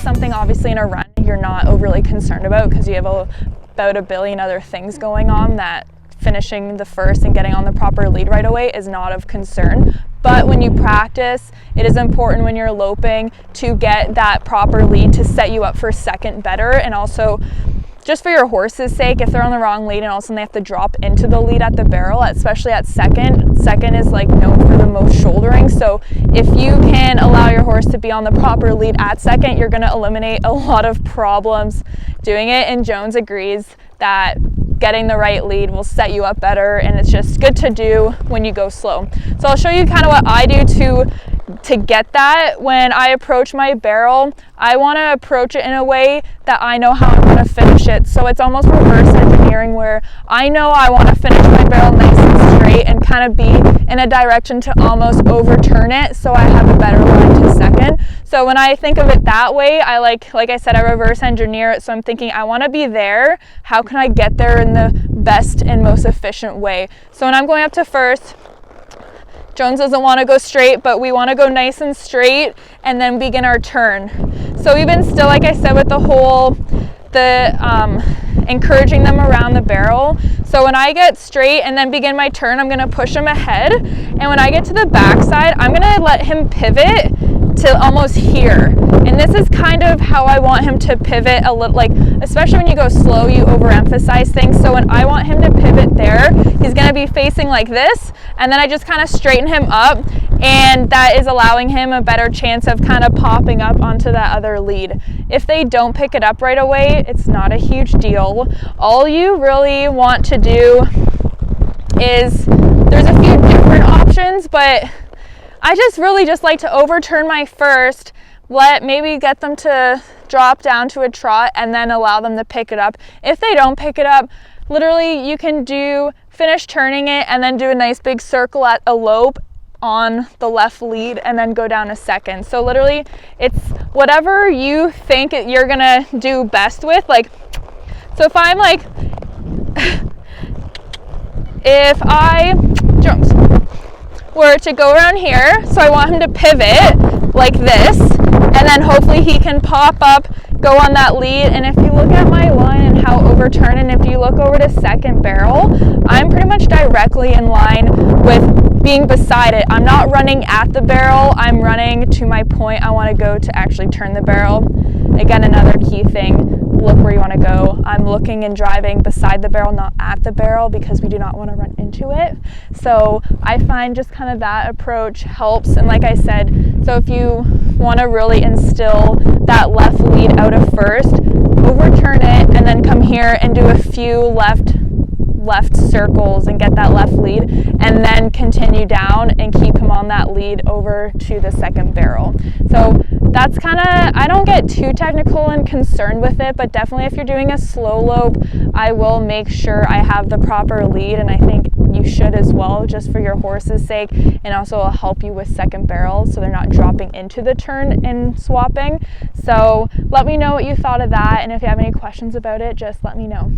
is something obviously in a run you're not overly concerned about because you have about a billion other things going on, that finishing the first and getting on the proper lead right away is not of concern. But when you practice, it is important when you're loping to get that proper lead to set you up for second better, and also just for your horse's sake, if they're on the wrong lead and all of a sudden they have to drop into the lead at the barrel, especially at second is like known for the most shouldering. So if you can allow your horse to be on the proper lead at second, you're going to eliminate a lot of problems doing it. And Jones agrees that getting the right lead will set you up better, and it's just good to do when you go slow. So I'll show you kind of what I do to get that. When I approach my barrel, I want to approach it in a way that I know how I'm going to finish it. So it's almost reverse engineering, where I know I want to finish my barrel nice and straight and kind of be in a direction to almost overturn it so I have a better line to second. So when I think of it that way, I like I said, I reverse engineer it. So I'm thinking, I want to be there. How can I get there in the best and most efficient way? So when I'm going up to first, Jones doesn't want to go straight, but we want to go nice and straight and then begin our turn. So even still, like I said, with encouraging them around the barrel. So when I get straight and then begin my turn, I'm going to push him ahead. And when I get to the backside, I'm going to let him pivot to almost here. And this is kind of how I want him to pivot a little, like, especially when you go slow, you overemphasize things. So when I want him to pivot there, he's going to be facing like this, and then I just kind of straighten him up, and that is allowing him a better chance of kind of popping up onto that other lead. If they don't pick it up right away, it's not a huge deal. All you really want to do is, there's a few different options, but I just really just like to overturn my first, maybe get them to drop down to a trot, and then allow them to pick it up. If they don't pick it up, literally you can finish turning it and then do a nice big circle at a lope on the left lead and then go down a second. So literally it's whatever you think you're gonna do best with. Like, so if I'm like, if I, Jones, were to go around here, so I want him to pivot like this, and then hopefully he can pop up, go on that lead. And if you look at my line and how overturn, and if you look over to second barrel, I'm pretty much directly in line with being beside it. I'm not running at the barrel, I'm running to my point I want to go to actually turn the barrel. Again, another key thing, look where you want to go. I'm looking and driving beside the barrel, not at the barrel, because we do not want to run into it. So I find just kind of that approach helps. And like I said, so if you want to really instill that left lead out of first, overturn it and then come here and do a few left circles and get that left lead, and then continue down and keep him on that lead over to the second barrel. So that's kind of, I don't get too technical and concerned with it, but definitely if you're doing a slow lope, I will make sure I have the proper lead, and I think you should as well, just for your horse's sake, and also it'll help you with second barrel so they're not dropping into the turn and swapping. So let me know what you thought of that, and if you have any questions about it, just let me know.